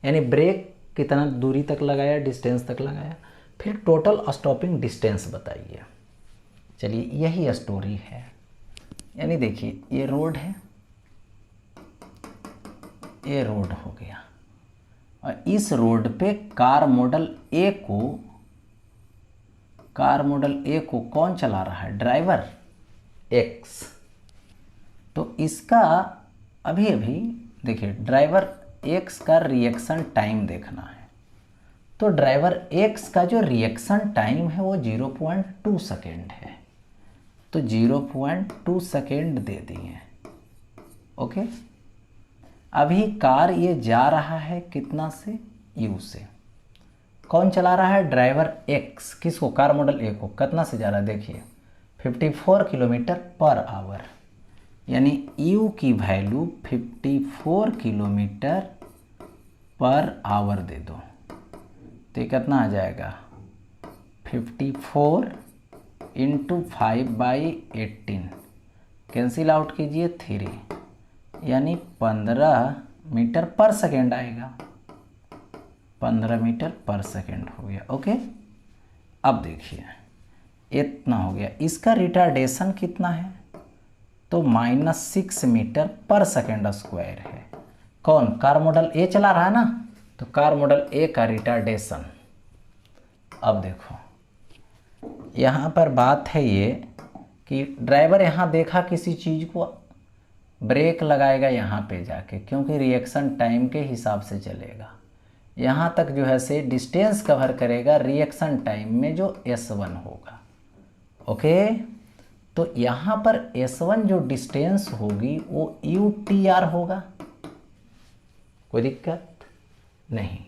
यानी ब्रेक कितना दूरी तक लगाया, डिस्टेंस तक लगाया, फिर टोटल स्टॉपिंग डिस्टेंस बताइए। चलिए यही स्टोरी है। यानी देखिए ये रोड है, ये रोड हो गया, और इस रोड पे कार मॉडल ए को कौन चला रहा है? Driver x. तो इसका अभी देखिए, ड्राइवर एक्स का रिएक्शन टाइम देखना है। तो ड्राइवर एक्स का जो रिएक्शन टाइम है वो 0.2 सेकेंड है, तो 0.2 सेकेंड दे दिए। ओके, अभी कार ये जा रहा है कितना से? यू से। कौन चला रहा है? Driver x. किसको? कार मॉडल ए को। कितना से जा रहा है? देखिए 54 किलोमीटर पर आवर, यानी यू की वैल्यू 54 किलोमीटर पर आवर दे दो, तो ये कितना आ जाएगा? 54 इंटू 5/18, कैंसिल आउट कीजिए 3, यानी 15 मीटर पर सेकेंड आएगा। 15 मीटर पर सेकेंड हो गया। ओके, अब देखिए इतना हो गया। इसका रिटार्डेशन कितना है? तो -6 मीटर पर सेकेंड स्क्वायर है। कौन? कार मॉडल ए चला रहा है ना, तो कार मॉडल ए का रिटार्डेशन। अब देखो यहाँ पर बात है ये कि ड्राइवर यहाँ देखा किसी चीज़ को, ब्रेक लगाएगा यहाँ पे जाके, क्योंकि रिएक्शन टाइम के हिसाब से चलेगा। यहाँ तक जो है से डिस्टेंस कवर करेगा रिएक्शन टाइम में जो S1 होगा। ओके, तो यहाँ पर S1 जो डिस्टेंस होगी वो UTR होगा। कोई दिक्कत नहीं।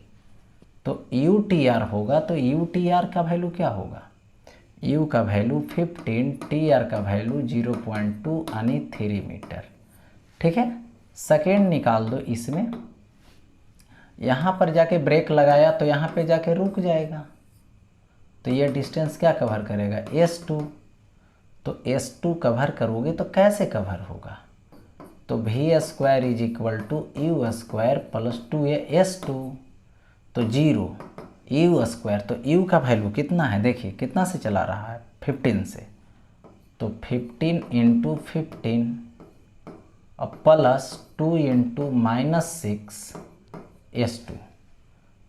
तो UTR होगा, तो UTR का वैल्यू क्या होगा? U का वैल्यू 15, TR का वैल्यू 0.2 यानी 3 मीटर। ठीक है, सेकेंड निकाल दो इसमें। यहाँ पर जाके ब्रेक लगाया तो यहाँ पे जाके रुक जाएगा, तो ये डिस्टेंस क्या कवर करेगा? S2। तो S2 कवर करोगे तो कैसे कवर होगा? तो V² = U² प्लस 2S2, तो 0 U²। तो U का वैल्यू कितना है? देखिए कितना से चला रहा है? 15 से, तो 15 इंटू 15 और प्लस 2 इंटू -6 S2।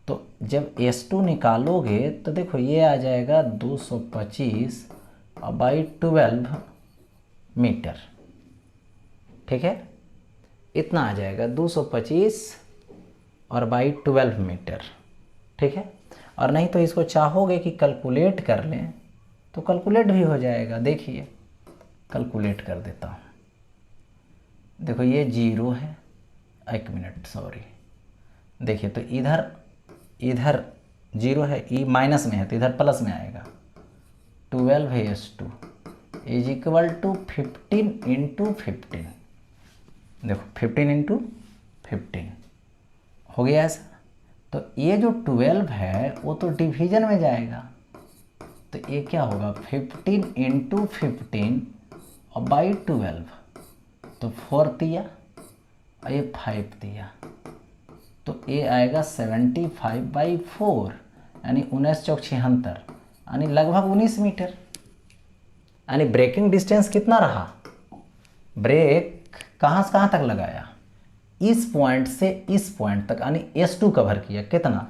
तो जब S2 निकालोगे तो देखो ये आ जाएगा 225 बाई 12 मीटर। ठीक है, इतना आ जाएगा 225 और बाई 12 मीटर। ठीक है, और नहीं तो इसको चाहोगे कि कैलकुलेट कर लें तो कैलकुलेट भी हो जाएगा। देखिए कैलकुलेट कर देता हूँ। देखो ये 0 है, 1 मिनट सॉरी, देखिए तो इधर 0 है, ई माइनस में है तो इधर प्लस में आएगा। 12S2 = 15 into 15। देखो 15 इंटू 15 हो गया ऐसा। तो ये जो 12 है वो तो डिवीजन में जाएगा, तो ये क्या होगा? 15 इंटू 15 और बाई 12, तो 4 दिया और ये 5 दिया, तो ये आएगा 75/4, यानी 19 चौक 76, यानी लगभग 19 मीटर। यानी ब्रेकिंग डिस्टेंस कितना रहा? ब्रेक कहाँ से कहाँ तक लगाया? इस पॉइंट से इस पॉइंट तक, यानी S2 कवर किया कितना?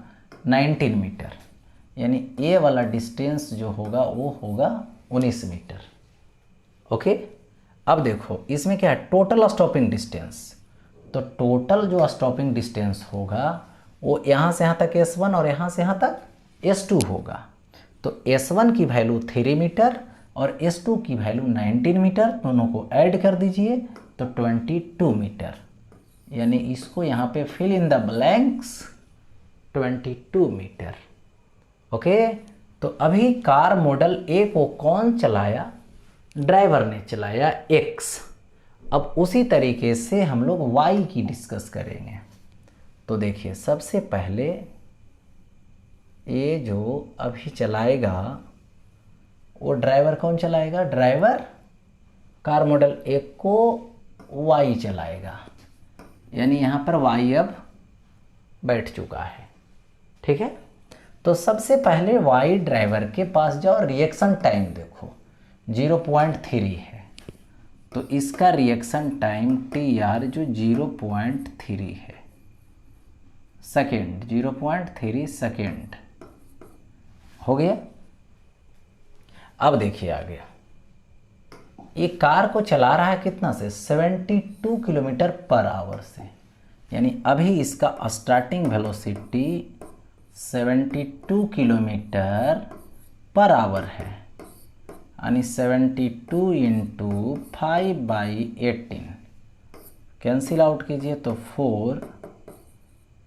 19 मीटर, यानी ये वाला डिस्टेंस जो होगा वो होगा 19 मीटर। ओके, अब देखो इसमें क्या है? Total stopping distance. तो टोटल जो स्टॉपिंग डिस्टेंस होगा वो यहाँ से यहाँ तक S1 और यहाँ से यहाँ तक S2 होगा। तो S1 की वैल्यू 3 मीटर और S2 की वैल्यू 19 मीटर, दोनों को ऐड कर दीजिए तो 22 मीटर, यानी इसको यहाँ पे fill in the blanks 22 metre. Okay, तो अभी कार मॉडल ए को कौन चलाया? ड्राइवर ने चलाया X। अब उसी तरीके से हम लोग Y की डिस्कस करेंगे। तो देखिए सबसे पहले ये जो अभी चलाएगा वो ड्राइवर कौन चलाएगा? ड्राइवर कार मॉडल ए को Y चलाएगा, यानी यहाँ पर Y अब बैठ चुका है। ठीक है, तो सबसे पहले Y ड्राइवर के पास जाओ, रिएक्शन टाइम देखो 0.3 है, तो इसका रिएक्शन टाइम TR जो 0.3 है। सेकेंड, 0.3 सेकेंड हो गया। अब देखिए आगे, ये कार को चला रहा है कितना से, 72 किलोमीटर पर आवर से, यानी अभी इसका starting velocity 72 kilometre per our है, यानी 72 इंटू 5/18 कैंसिल आउट कीजिए तो 4,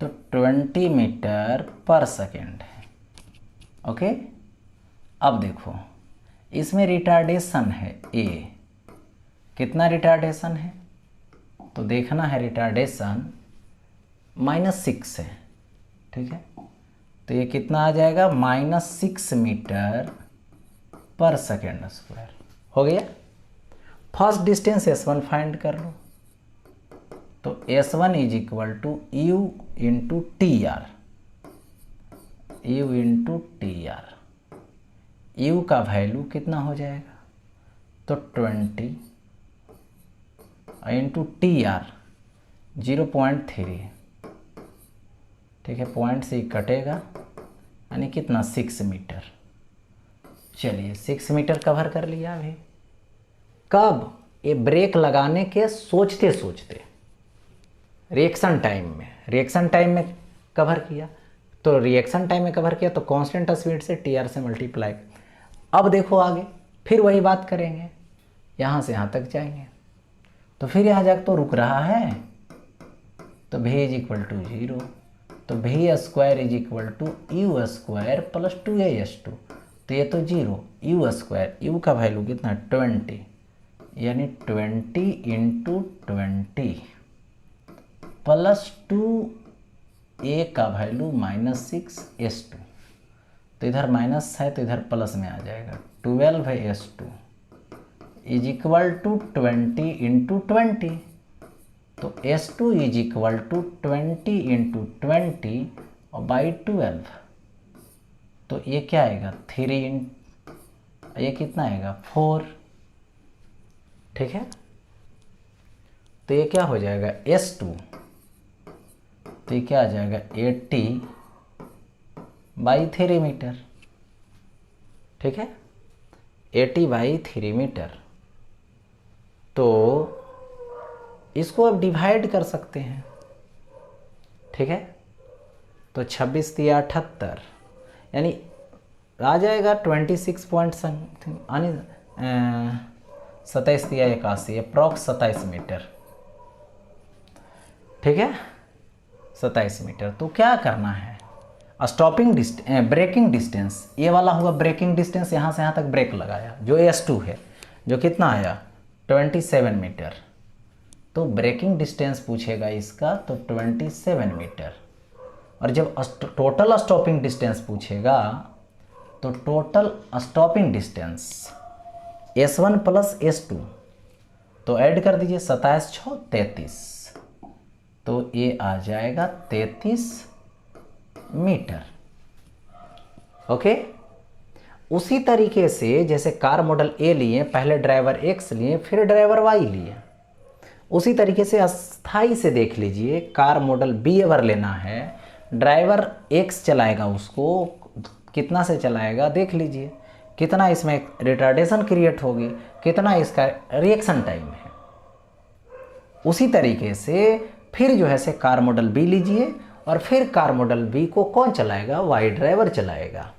तो 20 मीटर पर सेकेंड है। ओके, अब देखो इसमें रिटार्डेशन है ए, कितना रिटार्डेशन है, तो देखना है रिटार्डेशन -6 है, ठीक है। तो ये कितना आ जाएगा, -6 मीटर पर सेकेंड स्क्वायर हो गया। फर्स्ट डिस्टेंस S1 फाइंड कर लो, तो S1 is equal to U into TR, U into TR, U का वैल्यू कितना हो जाएगा, तो 20 इंटू TR 0.3, ठीक है, पॉइंट से ही कटेगा, यानी कितना 6 मीटर। चलिए 6 मीटर कवर कर लिया अभी। कब, ये ब्रेक लगाने के सोचते सोचते रिएक्शन टाइम में कवर किया, तो रिएक्शन टाइम में कवर किया तो कांस्टेंट स्पीड से TR से मल्टीप्लाई। अब देखो आगे फिर वही बात करेंगे, यहाँ से यहाँ तक जाएंगे, तो फिर यहाँ जाकर तो रुक रहा है, तो v इज इक्वल टू 0, तो v square is equal to U square plus 2AS2, तो ये तो 0, U स्क्वायर, U का वैल्यू कितना 20, यानी 20 इंटू 20 प्लस 2A का वैल्यू -6S2, तो इधर माइनस है तो इधर प्लस में आ जाएगा, 12S2 is equal to 20 into 20, तो S2 is equal to 20 into 20 और बाई 12, तो ये क्या आएगा 3 ये कितना आएगा 4, ठीक है। तो ये क्या हो जाएगा S2, तो ये क्या आ जाएगा 80/3 मीटर, ठीक है, 80/3 मीटर। तो इसको अब डिवाइड कर सकते हैं, ठीक है, तो 26 या 78, यानी आ जाएगा 26 पॉइंट समथिंग, यानी 27 या 81, अप्रॉक्स 27 मीटर, ठीक है, 27 मीटर। तो क्या करना है, स्टॉपिंग ब्रेकिंग डिस्टेंस, ये वाला होगा ब्रेकिंग डिस्टेंस, यहाँ से यहाँ तक ब्रेक लगाया, जो S2 है, जो कितना आया 27 मीटर, तो ब्रेकिंग डिस्टेंस पूछेगा इसका, तो 27 मीटर। और जब टोटल स्टॉपिंग डिस्टेंस पूछेगा, तो total stopping distance S1 plus S2, तो ऐड कर दीजिए, 27 6 33, तो ये आ जाएगा 33 मीटर। ओके, उसी तरीके से जैसे कार मॉडल ए लिए, पहले ड्राइवर X लिए, फिर ड्राइवर Y लिए, उसी तरीके से अस्थाई से देख लीजिए, कार मॉडल B अगर लेना है, ड्राइवर X चलाएगा, उसको कितना से चलाएगा देख लीजिए, कितना इसमें रिटार्डेशन क्रिएट होगी, कितना इसका रिएक्शन टाइम है। उसी तरीके से फिर जो है से कार मॉडल B लीजिए, और फिर कार मॉडल B को कौन चलाएगा, Y ड्राइवर चलाएगा।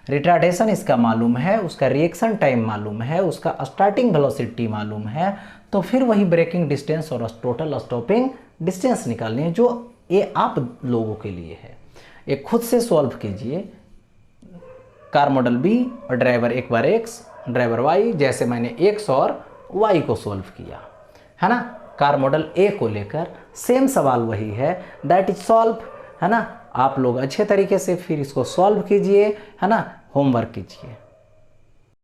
रिटार्डेशन इसका मालूम है, उसका रिएक्शन टाइम मालूम है, उसका स्टार्टिंग वेलोसिटी मालूम है, तो फिर वही ब्रेकिंग डिस्टेंस और टोटल स्टॉपिंग डिस्टेंस निकालनी है, जो ये आप लोगों के लिए है। ये खुद से सॉल्व कीजिए, कार मॉडल B और ड्राइवर एक बार X, ड्राइवर Y, जैसे मैंने X और Y को सॉल्व किया है ना। कार मॉडल A को लेकर सेम सवाल वही है, दैट इज सॉल्व, है ना। आप लोग अच्छे तरीके से फिर इसको सॉल्व कीजिए, है ना, होमवर्क कीजिए।